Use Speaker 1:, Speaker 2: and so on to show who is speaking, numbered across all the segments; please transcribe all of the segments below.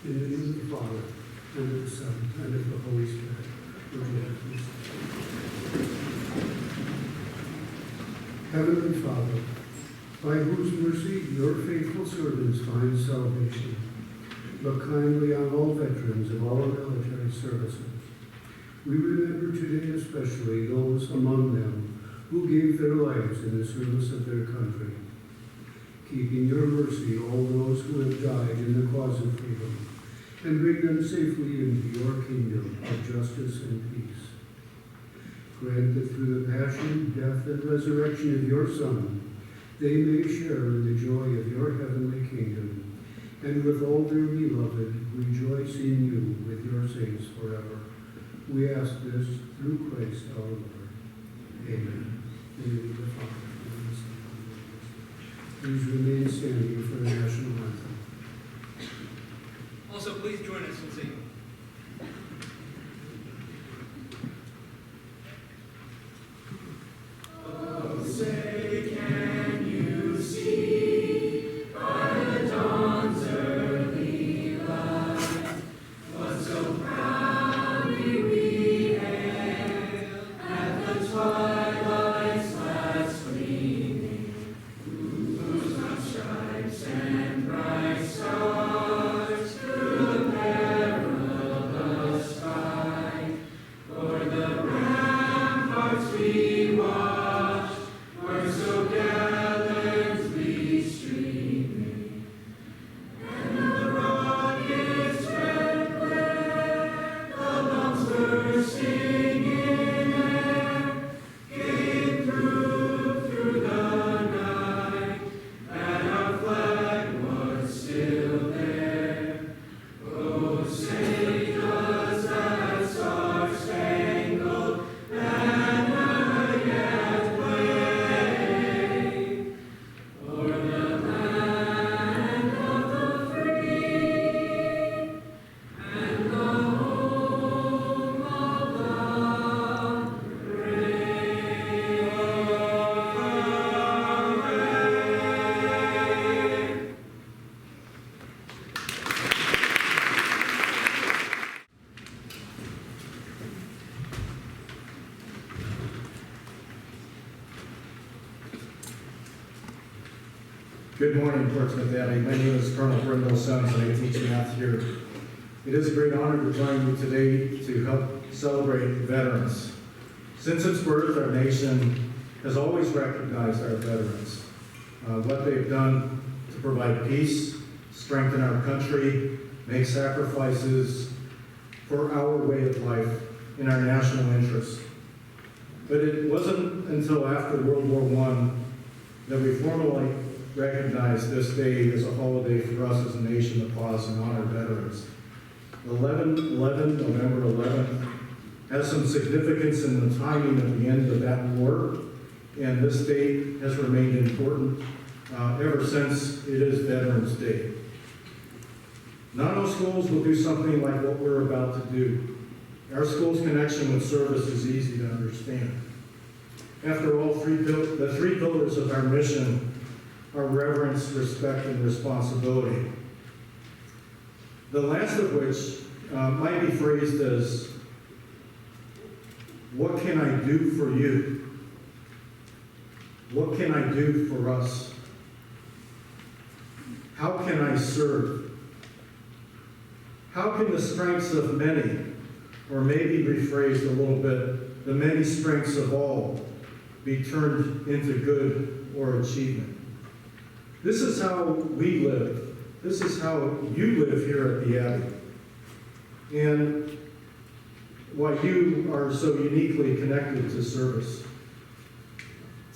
Speaker 1: In the name of the Father, and of the Son, and of the Holy Spirit. Amen. Heavenly Father, by whose mercy your faithful servants find salvation, look kindly on all veterans of all military services. We remember today especially those among them who gave their lives in the service of their country. Keep in your mercy all those who have died in the cause of freedom, and bring them safely into your kingdom of justice and peace. Grant that through the passion, death, and resurrection of your Son, they may share in the joy of your heavenly kingdom, and with all their beloved rejoice in you with your saints forever. We ask this through Christ our Lord. Amen. In the name of the Father, and of the Son, and of the Holy Spirit. Please remain standing for the national anthem.
Speaker 2: Also, please join us in singing.
Speaker 3: Oh, say, can you see by the dawn's early light what so proudly we hailed at the twilight's last gleaming, whose broad stripes and bright stars through the perilous fight, o'er the ramparts we watched, were so gallantly streaming, and the rocket's red glare, the bombs bursting in air, came through the night, and our flag was still there. Oh, say does that star-spangled banner yet wave o'er the land of the free and the home of the brave?
Speaker 4: Good morning, Portsmouth Valley. My name is Colonel Brindle Sons, and I teach math here. It is a great honor to join you today to help celebrate veterans. Since its birth, our nation has always recognized our veterans, what they've done to provide peace, strengthen our country, make sacrifices for our way of life in our national interest. But it wasn't until after World War I that we formally recognized this day as a holiday for us as a nation to pause and honor veterans. November 11th, has some significance in the timing of the end of that war, and this date has remained important ever since it is Veterans Day. Not all schools will do something like what we're about to do. Our school's connection with service is easy to understand. After all, the three pillars of our mission are reverence, respect, and responsibility. The last of which might be phrased as, what can I do for you? What can I do for us? How can I serve? How can the strengths of many, or maybe rephrased a little bit, the many strengths of all, be turned into good or achievement? This is how we live. This is how you live here at the Abbey. And why you are so uniquely connected to service.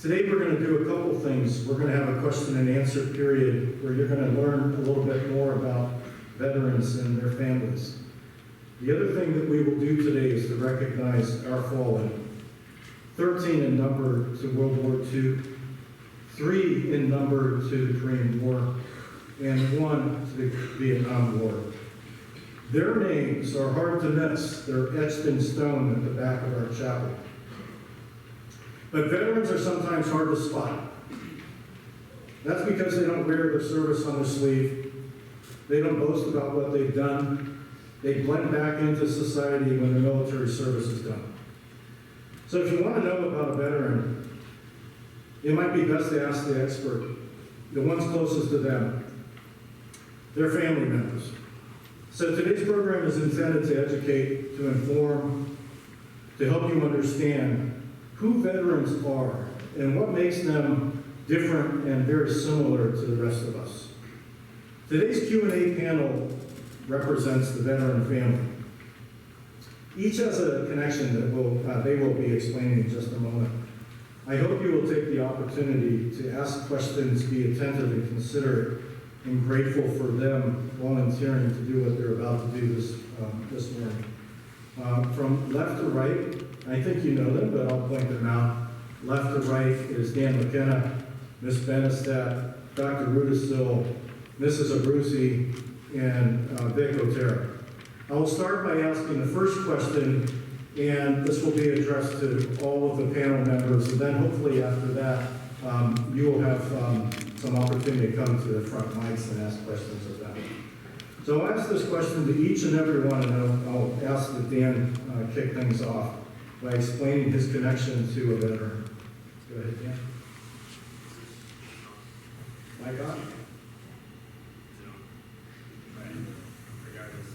Speaker 4: Today we're going to do a couple things. We're going to have a question and answer period where you're going to learn a little bit more about veterans and their families. The other thing that we will do today is to recognize our fallen. 13 in number to World War II, 3 in number to the Korean War, and 1 to the Vietnam War. Their names are hard to miss. They're etched in stone at the back of our chapel. But veterans are sometimes hard to spot. That's because they don't wear their service on their sleeve. They don't boast about what they've done. They blend back into society when their military service is done. So if you want to know about a veteran, it might be best to ask the expert, the ones closest to them, their family members. So today's program is intended to educate, to inform, to help you understand who veterans are and what makes them different and very similar to the rest of us. Today's Q&A panel represents the veteran family. Each has a connection that they will be explaining in just a moment. I hope you will take the opportunity to ask questions, be attentive and considerate, and grateful for them volunteering to do what they're about to do this morning. From left to right, I think you know them, but I'll point them out. Left to right is Dan McKenna, Miss Benestat, Dr. Rudisil, Mrs. Abruzzi, and Vic Otero. I will start by asking the first question, and this will be addressed to all of the panel members, and then hopefully after that, you will have some opportunity to come to the front mics and ask questions of them. So I'll ask this question to each and every one, and I'll ask that Dan kick things off by explaining his connection to a veteran. Go ahead, Dan. Mike on.
Speaker 2: Regardless,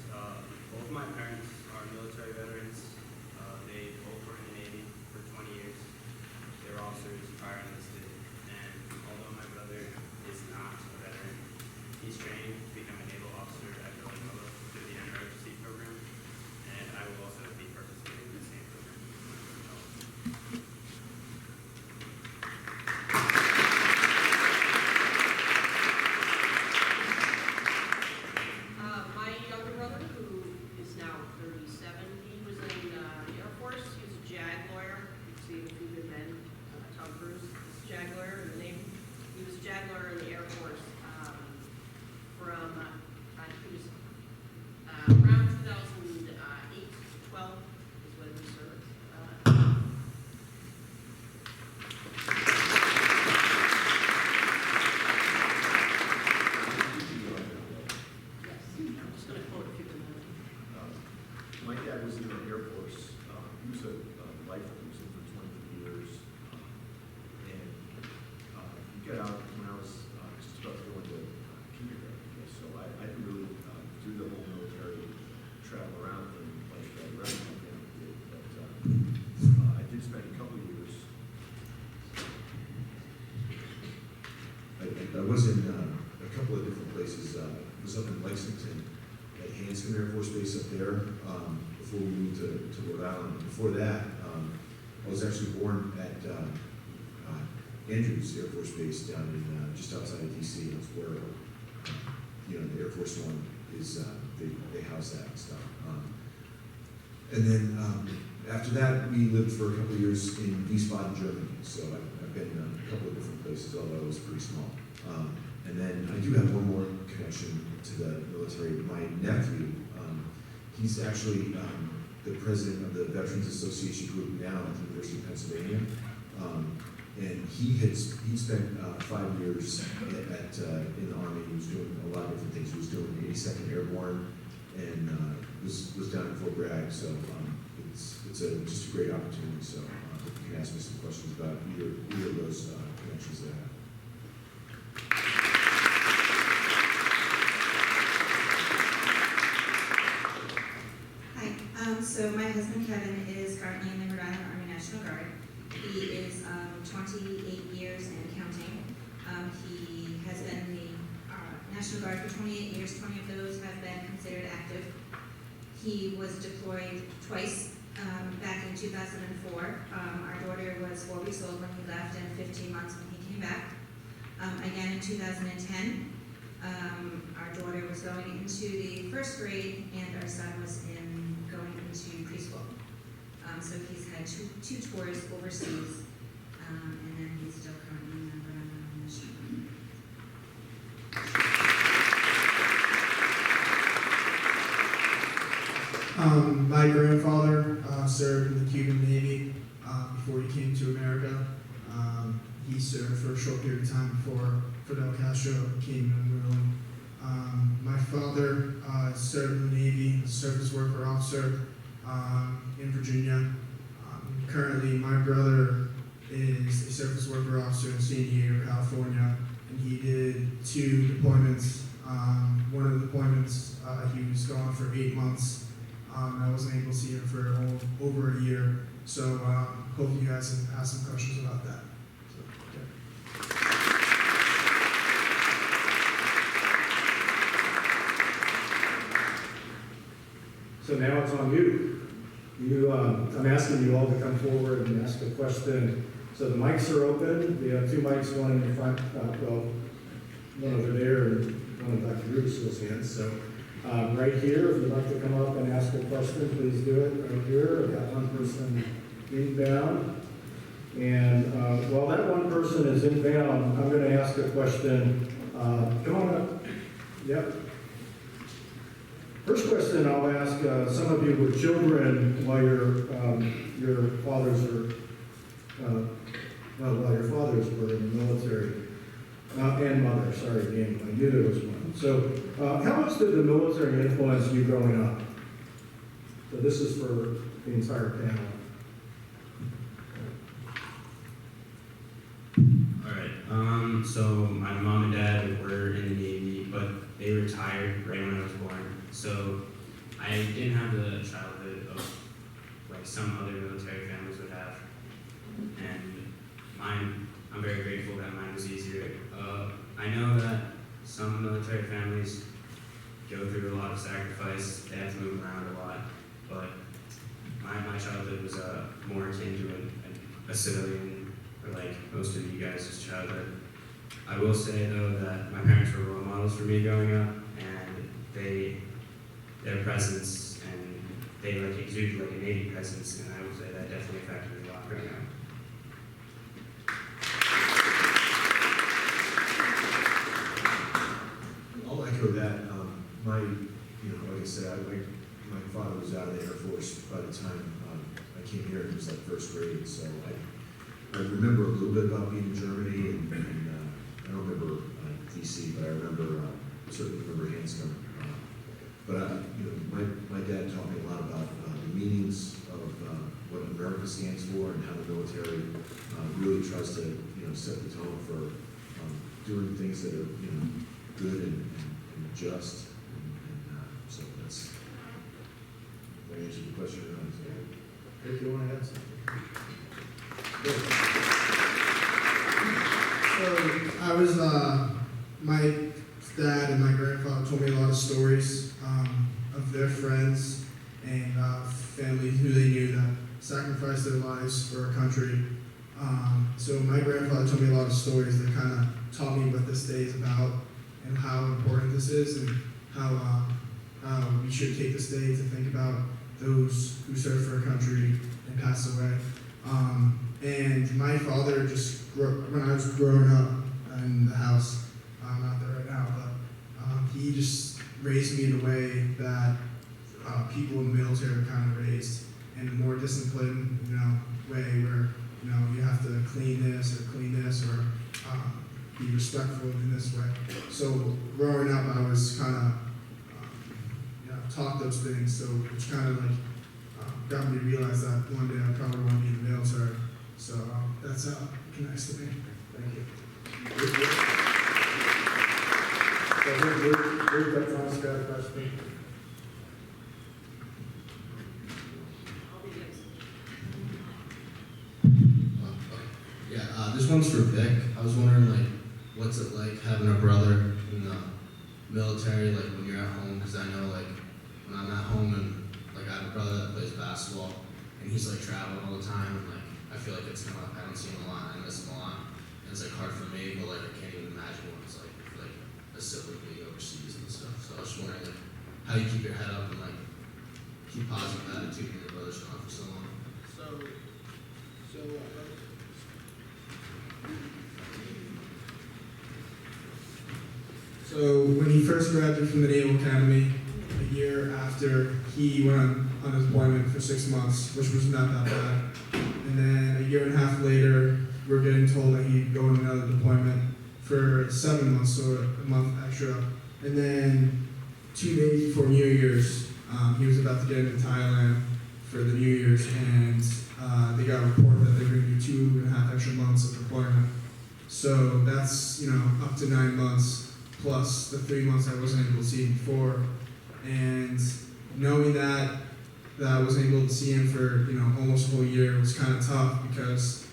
Speaker 2: both my parents are military veterans. They both were in the Navy for 20 years. They were officers prior enlisted. And although my brother is not a veteran, he's training to become a naval officer at Villanova through the NROC program. And I will also be participating in the same program.
Speaker 5: My younger brother, who is now 37, he was in the Air Force. He was a JAG lawyer. You can see the two good men, Tom Cruise, is a JAG lawyer in the Navy. He was a JAG lawyer in the Air Force from, he was around 2008 to 12 is when he served. Yes, I'm just going to quote a few of them.
Speaker 6: My dad was in the Air Force. He was a lifer. He was in for 20 years. And he got out when I was just about to go into kindergarten. So I didn't really do the whole military travel around thing like the rest of my family did. But I did spend a couple of years.
Speaker 7: I was in a couple of different places. I was up in Lexington at Hanscom Air Force Base up there before we moved to Rhode Island. Before that, I was actually born at Andrews Air Force Base down in just outside of DC. That's where the Air Force One is. They house that and stuff. And then after that, we lived for a couple of years in Wiesbaden, Germany. So I've been in a couple of different places, although it was pretty small. And then I do have one more connection to the military. My nephew, he's actually the president of the Veterans Association group now at the University of Pennsylvania. And he spent 5 years in the Army. He was doing a lot of different things. He was doing 82nd Airborne and was down in Fort Bragg. So it's just a great opportunity. So you can ask me some questions about either of those connections that I have.
Speaker 8: Hi, so my husband Kevin is currently in the Rhode Island Army National Guard. He is 28 years and counting. He has been in the National Guard for 28 years. 20 of those have been considered active. He was deployed twice back in 2004. Our daughter was 4 weeks old when he left and 15 months when he came back. Again in 2010, our daughter was going into the first grade and our son was going into preschool. So he's had two tours overseas, and then he's still currently a member of the mission.
Speaker 9: My grandfather served in the Cuban Navy before he came to America. He served for a short period of time before Fidel Castro came and ruling. My father served in the Navy, as a surface worker officer in Virginia. Currently, my brother is a surface worker officer in San Diego, California, and he did 2 deployments. One of the deployments, he was gone for 8 months. I wasn't able to see him for over a year, so hope you guys can ask some questions about that. So, yeah.
Speaker 4: So now it's on you. I'm asking you all to come forward and ask a question. So the mics are open. We have 2 mics, one in the front, one over there, and one in Dr. Ruben's hands. So right here, if you'd like to come up and ask a question, please do it right here. I've got one person inbound. And while that one person is inbound, I'm going to ask a question. Come on up. Yep. First question I'll ask, some of you with children while your fathers were in the military, and mother, sorry, again, I knew there was one. So how much did the military influence you growing up? So this is for the entire panel.
Speaker 2: All right. So my mom and dad were in the Navy, but they retired right when I was born. So I didn't have the childhood of like some other military families would have, and mine. I'm very grateful that mine was easier. I know that some military families go through a lot of sacrifice. They have to move around a lot, but my childhood was more akin to a civilian, or like most of you guys' childhood. I will say though that my parents were role models for me growing up, and their presence, and they like exuded like a Navy presence, and I would say that definitely affected me a lot growing up.
Speaker 7: I'll echo that. Like I said, my father was out of the Air Force by the time I came here. He was like first grade, so I remember a little bit about being in Germany, and I don't remember DC, but I certainly remember Hanscom. But my dad taught me a lot about the meanings of what America stands for and how the military really tries to set the tone for doing things that are good and just. So that's. Did I answer the question or not?
Speaker 4: If you want to add something.
Speaker 9: So I was, my dad and my grandfather told me a lot of stories of their friends and families who they knew that sacrificed their lives for our country. So my grandfather told me a lot of stories that kind of taught me what this day is about and how important this is, and how we should take this day to think about those who served for our country and passed away. And my father when I was growing up in the house, I'm not there right now, but he just raised me in a way that people in the military are kind of raised, in a more disciplined, way where, you have to clean this or be respectful in this way. So growing up, I was kind of, taught those things, so which kind of got me to realize that one day I probably want to be in the military. So that's how it connects to me.
Speaker 4: Thank you. Luke, that's on Scott question.
Speaker 10: Yeah, this one's for Vic. I was wondering, what's it like having a brother in the military, when you're at home? Because I know, when I'm at home and, I have a brother that plays basketball, and he's, traveling all the time, and, I feel like it's kind of, I don't see him a lot, I miss him a lot. And it's, hard for me, but, I can't even imagine what it's like, for, a sibling being overseas and stuff. So I was just wondering, how you keep your head up and, keep positive attitude when your brother's gone for so long.
Speaker 9: So when he first graduated from the Naval Academy, a year after, he went on his deployment for 6 months, which was not that bad. And then a year and a half later, we're getting told that he'd go on another deployment for 7 months, so a month extra. And then 2 days before New Year's, he was about to get into Thailand for the New Year's, and they got a report that they're going to do 2.5 extra months of deployment. So that's, up to 9 months, plus the 3 months I wasn't able to see him before. And knowing that I wasn't able to see him for, almost a whole year was kind of tough, because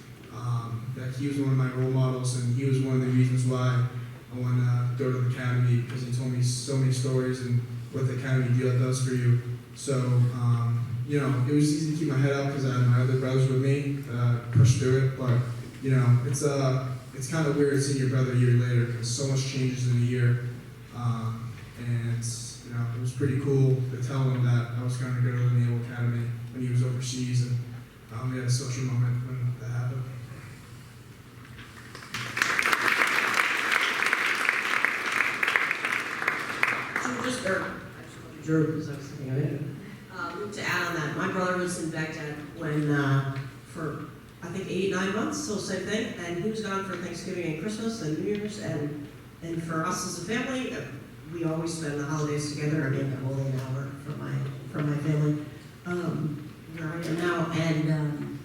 Speaker 9: that he was one of my role models, and he was one of the reasons why I want to go to the academy, because he told me so many stories and what the academy does for you. So, it was easy to keep my head up because I had my other brothers with me, pushed through it. But, it's kind of weird seeing your brother a year later, because so much changes in a year. And, it was pretty cool to tell him that I was going to go to the Naval Academy when he was overseas, and we had a social moment when that happened.
Speaker 11: Drew, because I was thinking of it. To add on that, my brother was in Baghdad when, for I think 8, 9 months, so same thing, and he was gone for Thanksgiving and Christmas and New Year's, and for us as a family, we always spend the holidays together. Again, I'm only an hour from my family, where I am now, and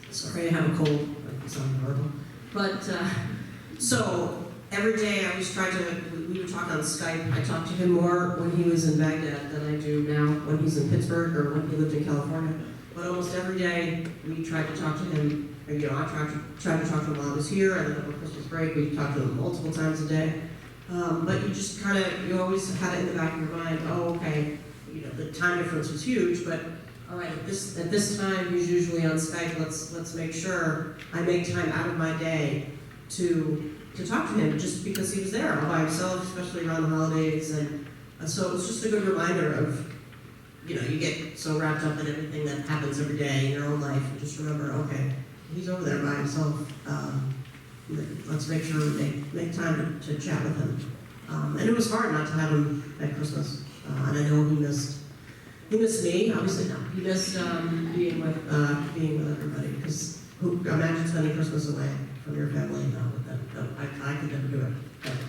Speaker 11: sorry, I have a cold, it's unbearable. But so every day I always try to, we would talk on Skype. I talk to him more when he was in Baghdad than I do now when he's in Pittsburgh or when he lived in California. But almost every day we tried to talk to him. I tried to talk to him while I was here, and then over Christmas break we talked to him multiple times a day. But you just you always had it in the back of your mind, oh, okay, the time difference was huge, but all right, at this time he's usually on Skype, let's make sure I make time out of my day to talk to him, just because he was there all by himself, especially around the holidays. And so it was just a good reminder of, you get so wrapped up in everything that happens every day in your own life, and just remember, okay, he's over there by himself. Let's make sure we make time to chat with him. And it was hard not to have him at Christmas. And I know he missed me, obviously not. He missed being with everybody, because imagine spending Christmas away from your family and not with them. No, I could never do it. Ever.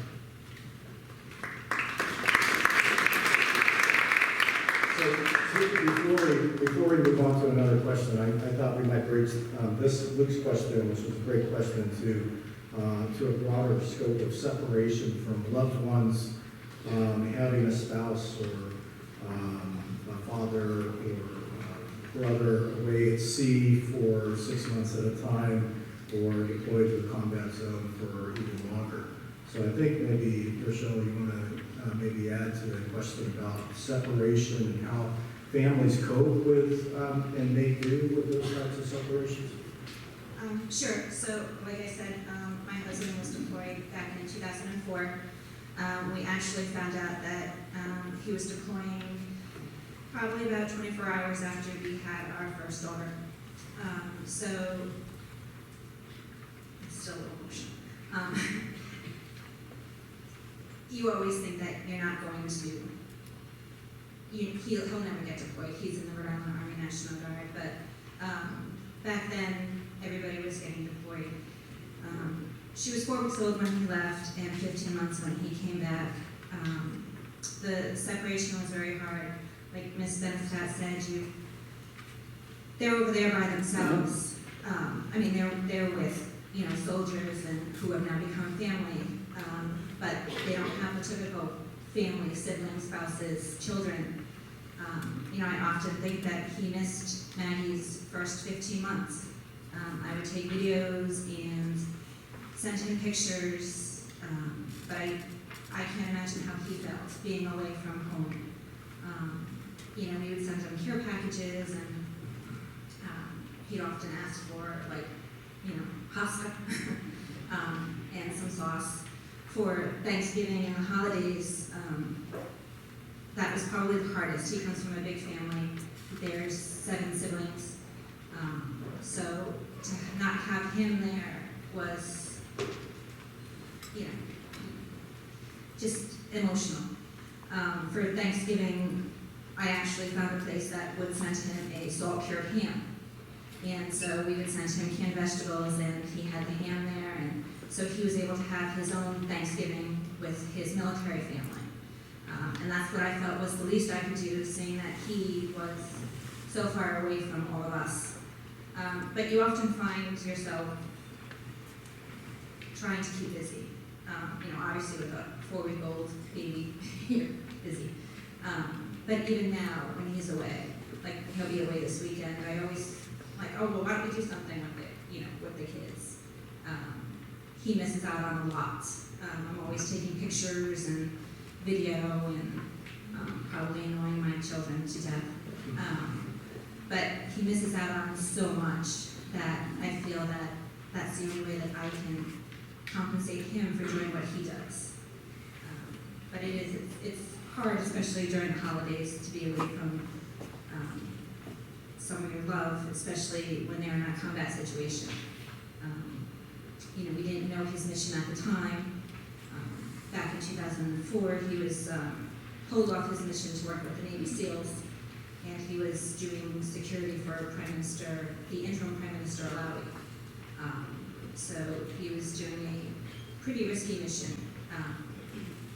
Speaker 4: So before we move on to another question, I thought we might bridge this Luke's question, which was a great question, to a broader scope of separation from loved ones, having a spouse or a father or brother away at sea for 6 months at a time, or deployed to a combat zone for even longer. So I think maybe, Rochelle, you want to maybe add to the question about separation and how families cope with and make do with those types of separations?
Speaker 8: Sure. So, like I said, my husband was deployed back in 2004. We actually found out that he was deploying probably about 24 hours after we had our first daughter. So, it's still a little emotional. You always think that you're not going to, he'll never get deployed. He's in the Rhode Island Army National Guard, but back then, everybody was getting deployed. She was 4 weeks old when he left, and 15 months when he came back. The separation was very hard. Like Ms. Benefstat said, they're over there by themselves. They're with soldiers and who have now become family, but they don't have the typical family, siblings, spouses, children. I often think that he missed Maggie's first 15 months. I would take videos and send him pictures, but I can't imagine how he felt being away from home. We would send him care packages, and he'd often ask for, pasta and some sauce. For Thanksgiving and the holidays, that was probably the hardest. He comes from a big family. There's 7 siblings. So to not have him there was, just emotional. For Thanksgiving, I actually found a place that would send him a salt-cured ham. And so we would send him canned vegetables, and he had the ham there, and so he was able to have his own Thanksgiving with his military family. And that's what I felt was the least I could do, seeing that he was so far away from all of us. But you often find yourself trying to keep busy. Obviously with a 4-week-old baby, you're busy. But even now, when he's away, like he'll be away this weekend, I always like, oh, well, why don't we do something with it, with the kids? He misses out on a lot. I'm always taking pictures and video and probably annoying my children to death. But he misses out on so much that I feel that that's the only way that I can compensate him for doing what he does. But it's hard, especially during the holidays, to be away from someone you love, especially when they're in a combat situation. We didn't know his mission at the time. Back in 2004, he was pulled off his mission to work with the Navy SEALs, and he was doing security for the interim Prime Minister Alawi. So he was doing a pretty risky mission,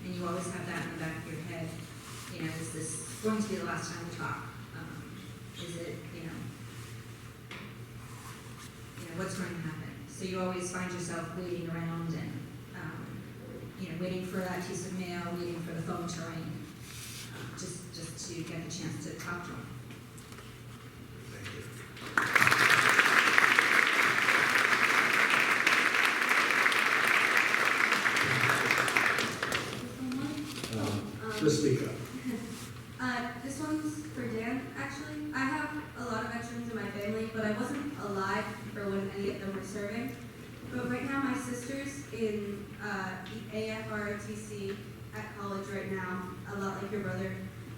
Speaker 8: and you always have that in the back of your head. Is this going to be the last time we talk? Is it, what's going to happen? So you always find yourself waiting around and, waiting for that piece of mail, waiting for the phone to ring, just to get the chance to talk to him.
Speaker 4: Just speak up.
Speaker 3: This one's for Dan, actually. I have a lot of veterans in my family, but I wasn't alive for when any of them were serving. But right now, my sister's in the AFROTC at college right now, a lot like your brother.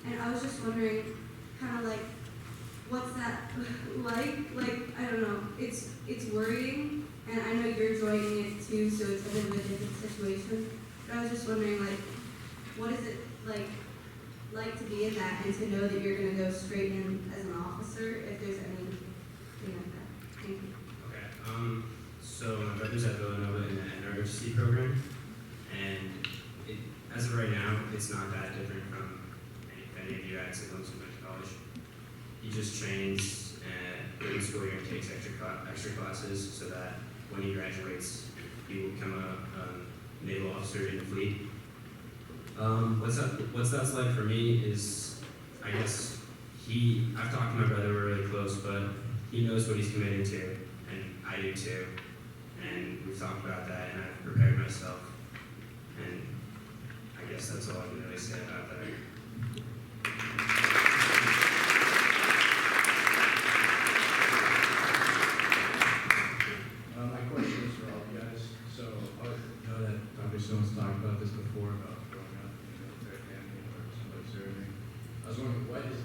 Speaker 3: And I was just wondering, kind of like, what's that like? Like, I don't know, it's worrying, and I know you're joining it too, so it's a bit of a different situation. But I was just wondering, like, what is it like to be in that and to know that you're going to go straight in as an officer, if there's anything like that? Thank you.
Speaker 2: Okay. So my brother's at Villanova in the NROTC program, and as of right now, it's not that different from any of you at St. Louis who went to college. He just trains during the school year and takes extra classes so that when he graduates, he will become a naval officer in the fleet. What's that's like for me is, I guess, I've talked to my brother, we're really close, but he knows what he's committing to, and I do too. And we've talked about that, and I've prepared myself, and I guess that's all I can really say about that.
Speaker 12: My question is for all you guys. So I know that Dr. Stone's talked about this before, about growing up in a military family or somebody serving. I was wondering, what is,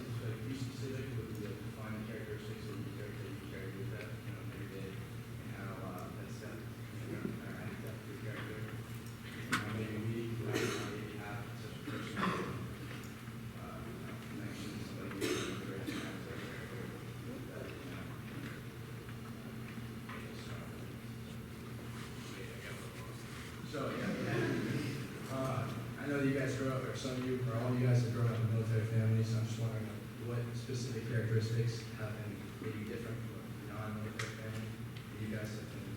Speaker 12: be specific with the defining characteristics of the character you carry with that, every day, and how that's set, how you depth your character, and how maybe maybe have such a person, connection to somebody who recognizes their character, that, So, I know that you guys grew up, or some of you, or all of you guys have grown up in military families, so I'm just wondering what specific characteristics have been maybe different from a non-military family that you guys have been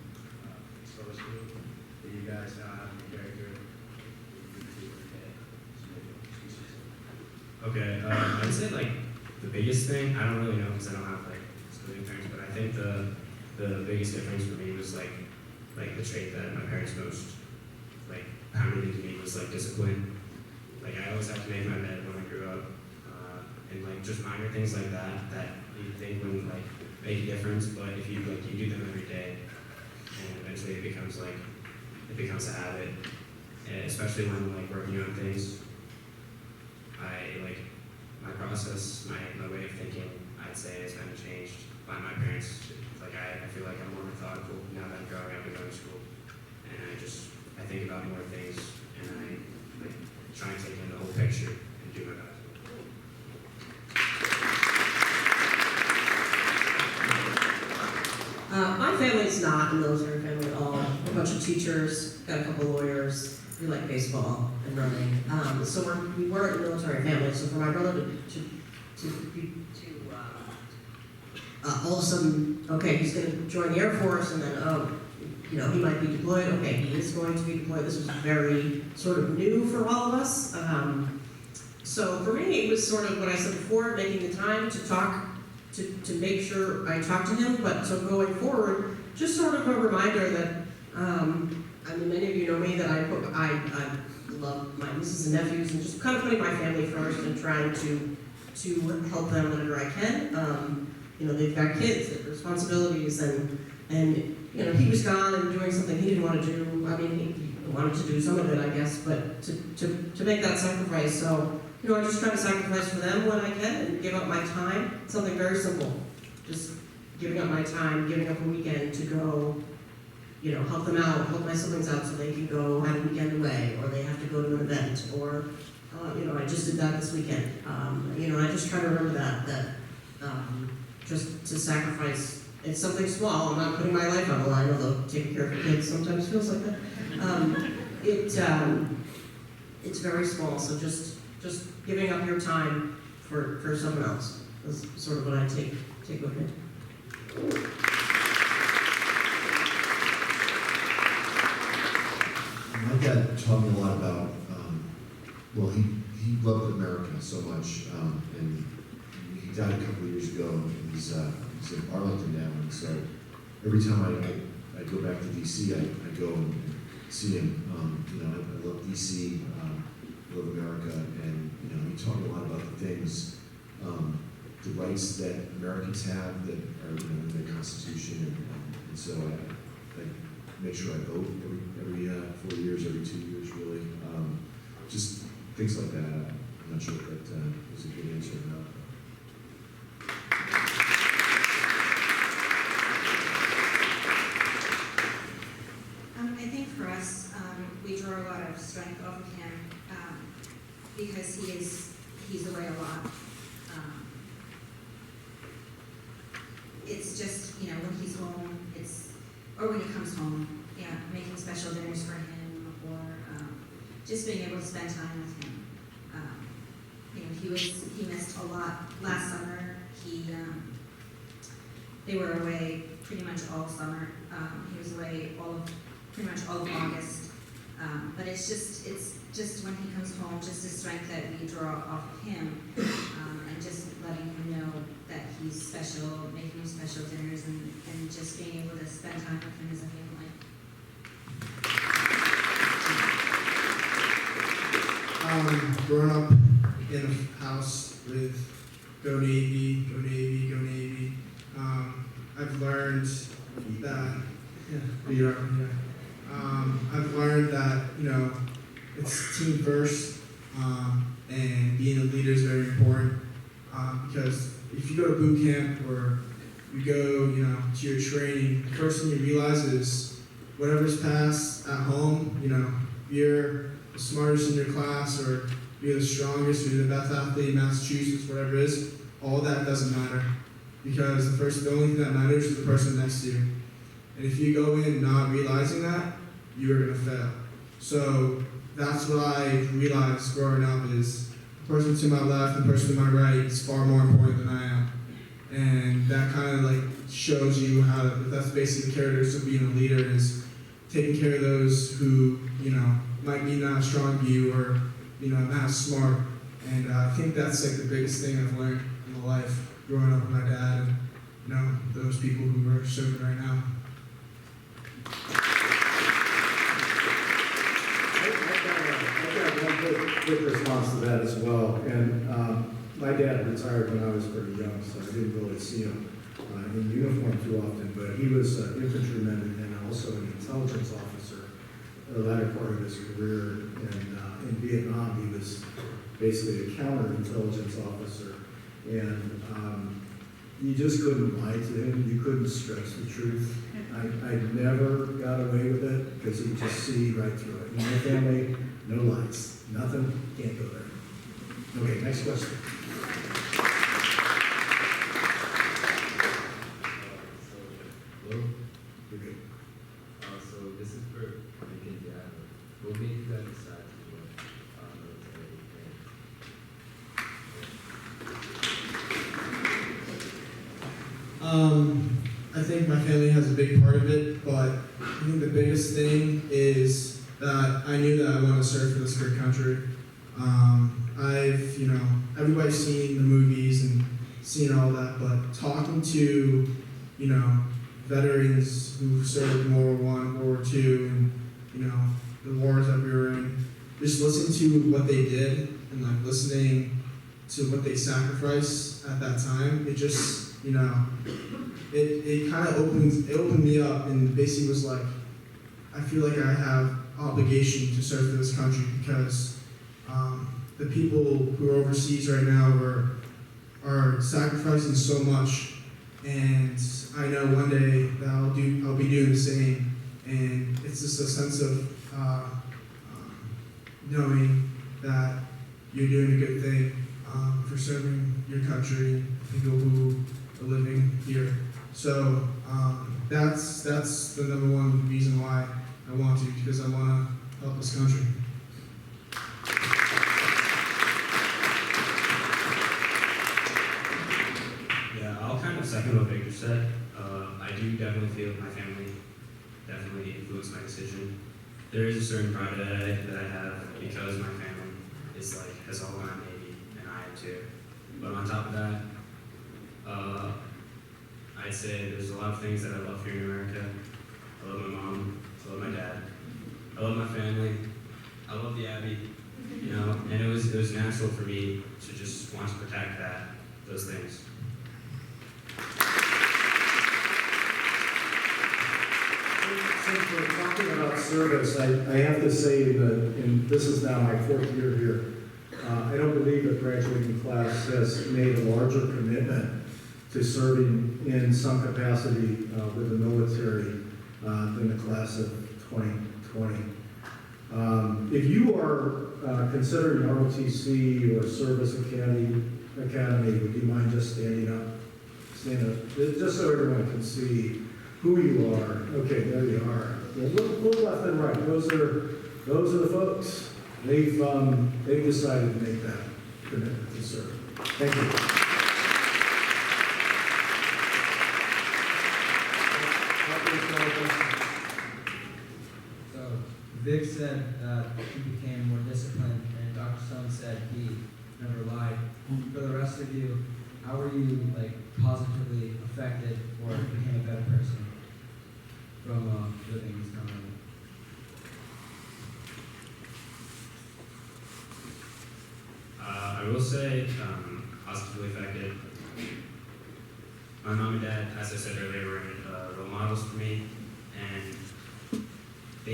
Speaker 12: exposed to, that you guys now have in your character that you do every day. So maybe speak specific.
Speaker 2: Okay, I'd say like the biggest thing, I don't really know because I don't have like excluding parents, but I think the biggest difference for me was like the trait that my parents most pounded into me was like discipline. Like I always had to make my bed when I grew up, and like just minor things like that you think wouldn't like make a difference, but if you do them every day, and eventually it becomes a habit, and especially when like working on things. My process, my way of thinking, I'd say has been changed by my parents. Like I feel like I'm more methodical now that I'm growing up and going to school, and I think about more things, and I try and take in the whole picture and do my best.
Speaker 11: My family's not a military family at all. We're a bunch of teachers, got a couple lawyers, we like baseball and running. So we were a military family, so for my brother all of a sudden, okay, he's going to join the Air Force, and then, you know, he might be deployed. Okay, he is going to be deployed. This was very sort of new for all of us. So for me, it was sort of what I said before, making the time to talk, to make sure I talk to him. But so going forward, just sort of a reminder that, I mean, many of you know me, that I love my nieces and nephews, and just kind of putting my family first and trying to help them whenever I can. You know, they've got kids, they have responsibilities, and you know, he was gone and doing something he didn't want to do. I mean, he wanted to do some of it, I guess, but to make that sacrifice. So, you know, I just try to sacrifice for them when I can and give up my time. Something very simple, just giving up my time, giving up a weekend to go, you know, help them out, help my siblings out so they can go have a weekend away, or they have to go to an event, or, you know, I just did that this weekend. You know, I just try to remember that just to sacrifice. It's something small. I'm not putting my life on the line, although taking care of kids sometimes feels like that. It's very small, so just giving up your time for someone else is sort of what I take with me.
Speaker 7: My dad taught me a lot about, well, he loved America so much, and he died a couple of years ago, and he's in Arlington now, and so every time I go back to DC, I go and see him. You know, I love DC, I love America, and you know, he taught me a lot about the things, the rights that Americans have that are, you know, in the Constitution, and so I make sure I vote every 4 years, every 2 years, really. Just things like that. I'm not sure if that was a good answer or not.
Speaker 8: I think for us, we draw a lot of strength off of him because he's away a lot. It's just, you know, when he's home, or when he comes home, yeah, making special dinners for him, or just being able to spend time with him. You know, he missed a lot last summer. They were away pretty much all summer. He was away pretty much all of August. But it's just when he comes home, just the strength that we draw off of him, and just letting him know that he's special, making him special dinners, and just being able to spend time with him as a family.
Speaker 9: Growing up in a house with Go Navy, Go Navy, Go Navy, I've learned that, I've learned that, you know, it's team first, and being a leader is very important, because if you go to boot camp or you go, you know, to your training, the first thing you realize is whatever's passed at home, you know, you're the smartest in your class, or you're the strongest, or you're the best athlete in Massachusetts, whatever it is, all that doesn't matter. Because the only thing that matters is the person next to you. And if you go in not realizing that, you are gonna fail. So that's what I realized growing up is the person to my left and the person to my right is far more important than I am. And that kind of like shows you that's basically the characteristics of being a leader, is taking care of those who, you know, might be not as strong as you, or, you know, not as smart. And I think that's like the biggest thing I've learned in my life, growing up with my dad and, you know, those people who are serving right now.
Speaker 4: I've got one quick response to that as well. And my dad retired when I was pretty young, so I didn't really see him in uniform too often. But he was an infantryman and also an intelligence officer the latter part of his career. And in Vietnam, he was basically a counterintelligence officer. And you just couldn't lie to him. You couldn't stretch the truth. I never got away with it because he would just see right through it. In my family, no lies. Nothing, can't go there. Okay, next question.
Speaker 13: Hello?
Speaker 4: You're good.
Speaker 13: So this is for Nick and Dad.
Speaker 12: What made you guys decide to join military?
Speaker 9: I think my family has a big part of it, but I think the biggest thing is that I knew that I want to serve for this great country. Everybody's seen the movies and seen all that, but talking to, veterans who served in World War I, World War II, and, the wars that we were in, just listening to what they did and like listening to what they sacrificed at that time, it just, it kind of opened me up and basically was like, I feel like I have obligation to serve for this country because the people who are overseas right now are sacrificing so much, and I know one day that I'll be doing the same, and it's just a sense of knowing that you're doing a good thing for serving your country, people who are living here. So that's the number one reason why I want to, because I want to help this country.
Speaker 2: Yeah, I'll kind of second what Victor said. I do definitely feel my family definitely influenced my decision. There is a certain pride that I have because my family has all gone Navy, and I have too. But on top of that, I'd say there's a lot of things that I love here in America. I love my mom, I love my dad, I love my family, I love the Abbey, and it was natural for me to just want to protect those things.
Speaker 4: Since we're talking about service, I have to say that, and this is now my 4th year here, I don't believe the graduating class has made a larger commitment to serving in some capacity with the military than the class of 2020. If you are considering ROTC or Service Academy, would you mind just standing up? Stand up, just so everyone can see who you are. Okay, there you are. Yeah, look left and right. Those are the folks. They've decided to make that commitment to serve. Thank you.
Speaker 13: So Vic said he became more disciplined, and Dr. Stone said he never lied. For the rest of you, how were you positively affected or became a better person from living this time?
Speaker 2: I will say, positively affected. My mom and dad, as I said earlier, were role models for me, and the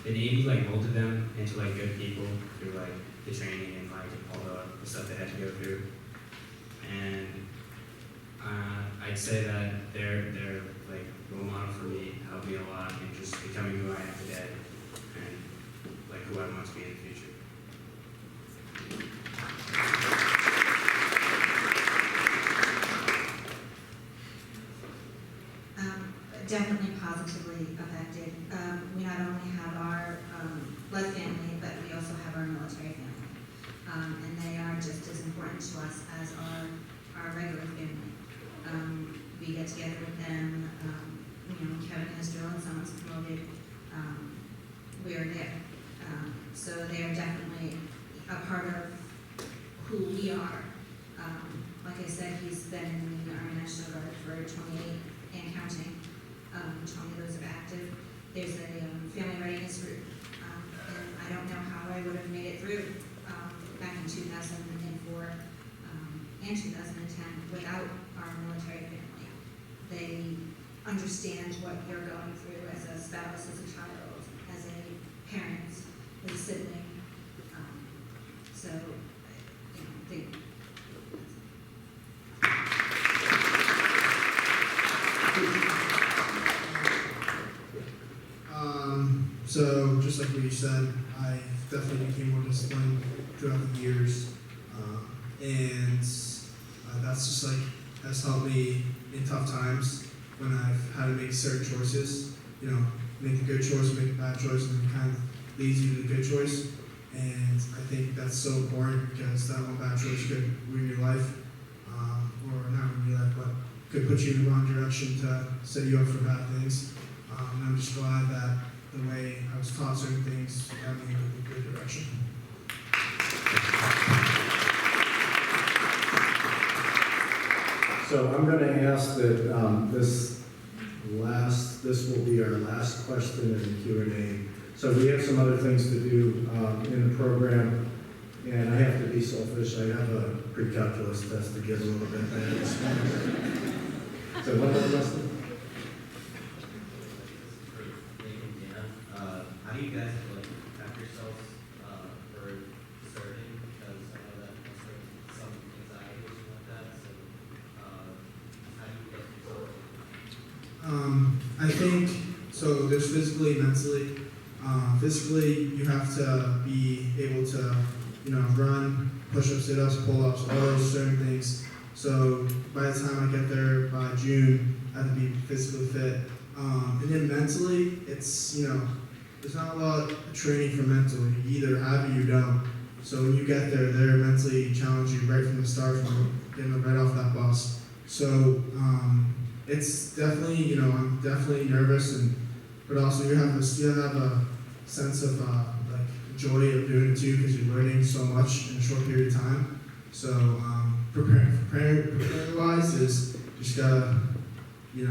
Speaker 2: Navy molded them into good people through the training and all the stuff they had to go through. And I'd say that they're role model for me, helped me a lot in just becoming who I am today, and who I want to be in the future.
Speaker 8: Definitely positively affected. We not only have our blood family, but we also have our military family. And they are just as important to us as our regular family. We get together with them. Kevin has drilled, someone's promoted. We are there. So they are definitely a part of who we are. Like I said, he's been in the Army National Guard for 28 and counting. 20 of those are active. There's a family readiness group, and I don't know how I would have made it through back in 2004 and 2010 without our military family. They understand what you're going through as a spouse, as a child, as a parent, as a sibling. So, they
Speaker 9: So just like what you said, I definitely became more disciplined throughout the years, and that's just has helped me in tough times when I've had to make certain choices. Make a good choice, make a bad choice, and kind of leads you to the good choice. And I think that's so important because that one bad choice could ruin your life, or not ruin your life, but could put you in the wrong direction to set you up for bad things. And I'm just glad that the way I was taught certain things got me in a good direction.
Speaker 4: So I'm going to ask that this will be our last question in the Q&A. So we have some other things to do in the program, and I have to be selfish. I have a pre-calculus test to get a little bit better. So one more question?
Speaker 10: How do you guys like prep yourselves for serving? Because I know that must have some anxiety or something like that. So how do you get yourself?
Speaker 9: I think, so there's physically and mentally. Physically, you have to be able to, run, push-ups, sit-ups, pull-ups, all those certain things. So by the time I get there by June, I have to be physically fit. And then mentally, it's, there's not a lot of training for mental. You either have it or you don't. So when you get there, they're mentally challenge you right from the start, from getting right off that bus. So it's definitely, I'm definitely nervous, but also you have a sense of joy of doing it too, because you're learning so much in a short period of time. So preparing wise is just gotta, do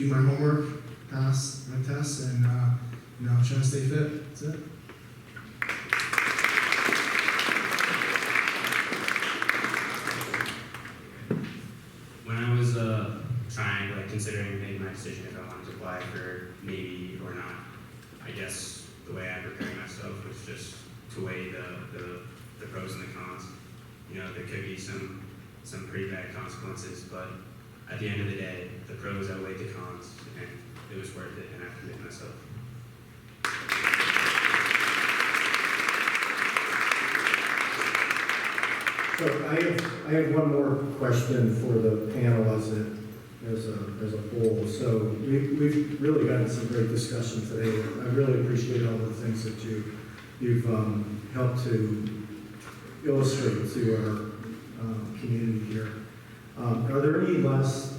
Speaker 9: my homework, pass my tests, and try to stay fit. That's it.
Speaker 2: When I was considering making my decision if I wanted to apply for Navy or not, I guess the way I prepared myself was just to weigh the pros and the cons. There could be some pretty bad consequences, but at the end of the day, the pros outweighed the cons, and it was worth it, and I committed myself.
Speaker 4: So I have one more question for the panel as a whole. So we've really gotten some great discussion today. I really appreciate all the things that you've helped to illustrate to our community here. Are there any last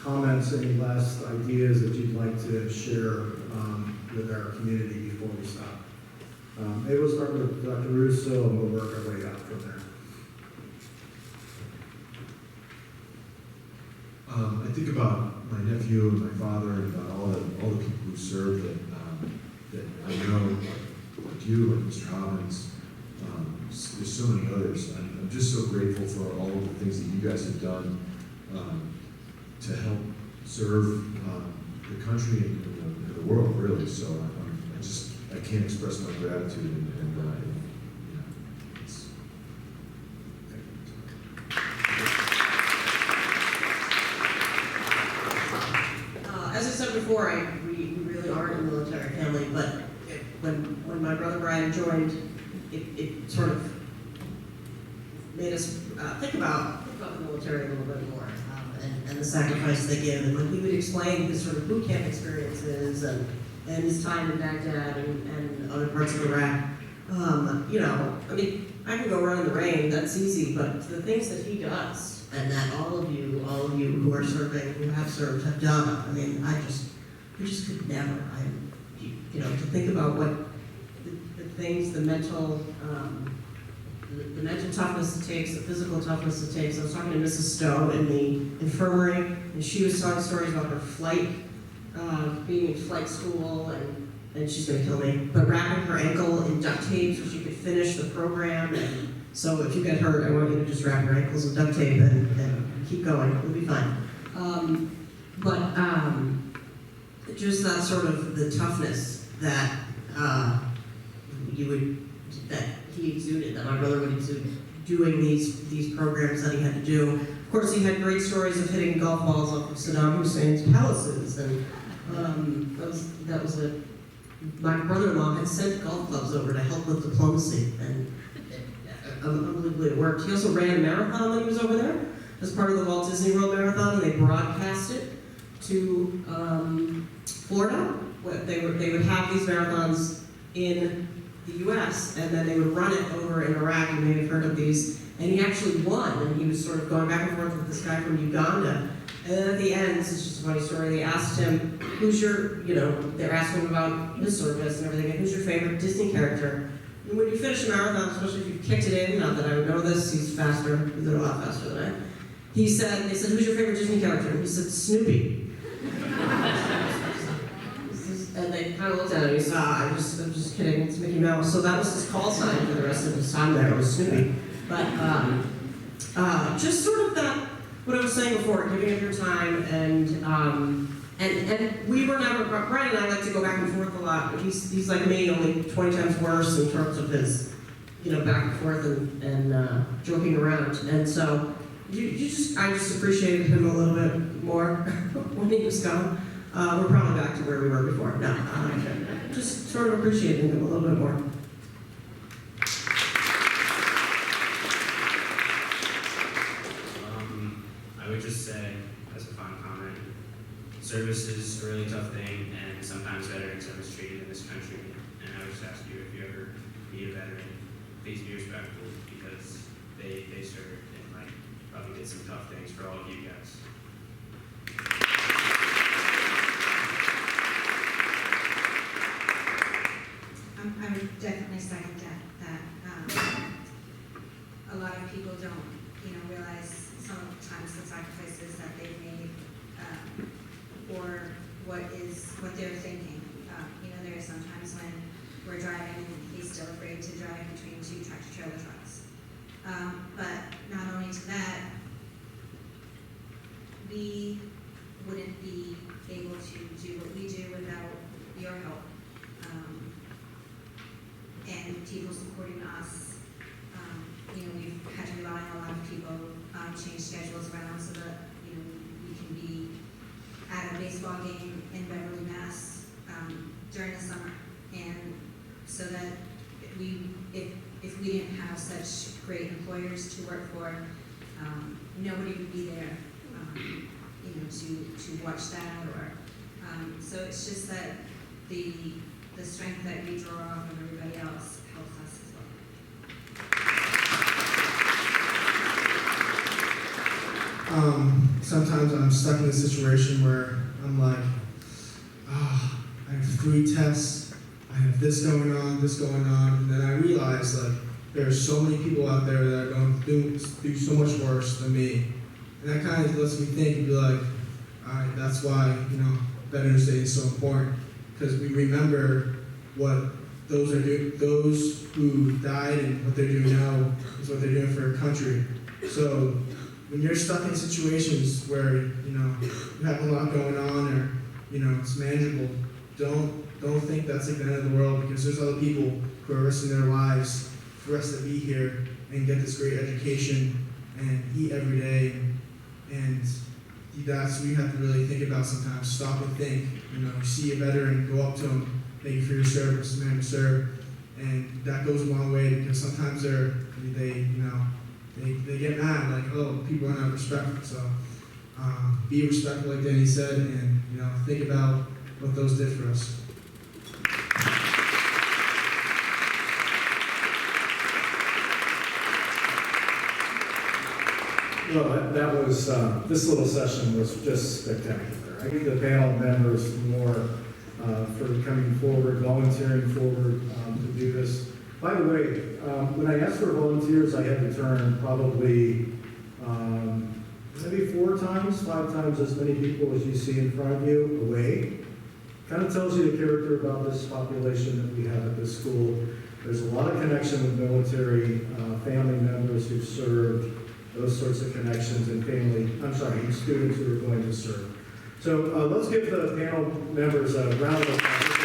Speaker 4: comments, any last ideas that you'd like to share with our community before we stop? Maybe we'll start with Dr. Russo and we'll work our way out from there.
Speaker 7: I think about my nephew and my father and about all the people who served that I know, like you, like Mr. Hobbins. There's so many others. I'm just so grateful for all of the things that you guys have done to help serve the country and the world, really. So I can't express my gratitude and it's.
Speaker 11: As I said before, we really are a military family, but when my brother Brian joined, it sort of made us think about the military a little bit more, and the sacrifice they give. And when he would explain his sort of boot camp experiences and his time in Baghdad and other parts of Iraq, I can go run in the rain, that's easy, but the things that he does, and that all of you who are serving, who have served, have done, we just could never. To think about what the things, the mental toughness it takes, the physical toughness it takes. I was talking to Mrs. Stowe in the infirmary, and she was telling stories about her flight, being in flight school, and she's gonna kill me, but wrapping her ankle in duct tape so she could finish the program. And so if you get hurt, I want you to just wrap your ankles in duct tape and keep going. It'll be fine. Just that sort of the toughness that that he exuded, that my brother would exude, doing these programs that he had to do. Of course, he had great stories of hitting golf balls off of Saddam Hussein's palaces, and my brother-in-law had sent golf clubs over to help with diplomacy, and unbelievably it worked. He also ran a marathon when he was over there as part of the Walt Disney World Marathon, and they broadcast it to Florida. They would have these marathons in the U.S., and then they would run it over in Iraq. You may have heard of these. And he actually won, and he was sort of going back and forth with this guy from Uganda. And then at the end, this is just a funny story, they asked him, who's your, they're asking him about his service and everything, and who's your favorite Disney character? And when you finish a marathon, especially if you've kicked it in, not that I would know this, he's faster, he's a lot faster than I. They said, who's your favorite Disney character? And he said, Snoopy. And they kind of looked at him, he said, I'm just kidding, it's Mickey Mouse. So that was his call sign for the rest of his time there, was Snoopy. But just sort of that, what I was saying before, giving up your time, and we were never, Brian and I like to go back and forth a lot, but he's like me, only 20 times worse in terms of his, back and forth and joking around. And so, I just appreciated him a little bit more when he was gone. We're probably back to where we were before. No, just sort of appreciating him a little bit more.
Speaker 2: I would just say, as a final comment, service is a really tough thing, and sometimes veterans are mistreated in this country. And I would just ask you, if you ever meet a veteran, please be respectful, because they served and probably did some tough things for all of you guys.
Speaker 8: I would definitely second that. A lot of people don't, realize sometimes the sacrifices that they've made, or what they're thinking. There are sometimes when we're driving and he's still afraid to drive between two tractor-trailer trucks. But not only to that, we wouldn't be able to do what we do without your help. And people supporting us. We've had to rely on a lot of people, change schedules around so that, we can be at a baseball game in Beverly, Mass. During the summer. And so that if we didn't have such great employers to work for, nobody would be there, to watch that or, so it's just that the strength that we draw from everybody else helps us as well.
Speaker 9: Sometimes I'm stuck in a situation where I'm like, I have 3 tests, I have this going on, and then I realize there's so many people out there that are going to do so much worse than me. And that kind of lets me think and be like, all right, that's why, Veterans Day is so important, because we remember what those who died and what they're doing now is what they're doing for our country. So when you're stuck in situations where, you have a lot going on or, it's manageable, don't think that's the end of the world, because there's other people who are risking their lives for us to be here and get this great education and eat every day. And that's what you have to really think about sometimes. Stop and think. You see a veteran, go up to them, thank you for your service, man to serve. And that goes a long way, because sometimes they get mad, like, oh, people are not respectful. So be respectful, like Danny said, and think about what those did for us.
Speaker 4: Well, that was, this little session was just spectacular. I give the panel members more for coming forward, volunteering forward to do this. By the way, when I asked for volunteers, I had to turn probably maybe 4 times, 5 times as many people as you see in front of you away. Kind of tells you the character about this population that we have at this school. There's a lot of connection with military family members who've served, those sorts of connections, and students who are going to serve. So let's give the panel members a round of applause.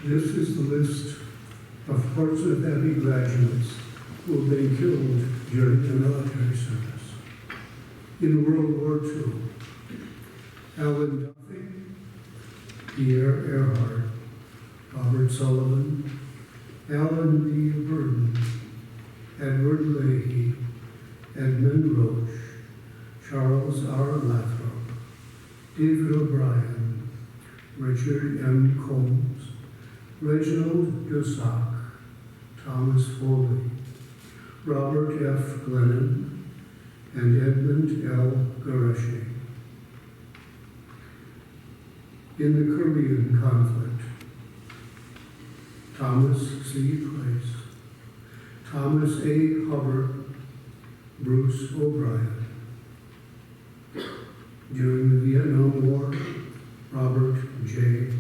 Speaker 1: This is the list of Portsmouth Abbey graduates who have been killed during the military service. In World War II, Alan Duffy, Pierre Earhart, Robert Sullivan, Alan B. Burden, Edward Leahy, Edmund Roche, Charles R. Lathrop, David O'Brien, Richard M. Combs, Reginald Dussac, Thomas Foley, Robert F. Glennon, and Edmund L. Gareshe. In the Korean conflict, Thomas C. Price, Thomas A. Hubbard, Bruce O'Brien. During the Vietnam War, Robert J.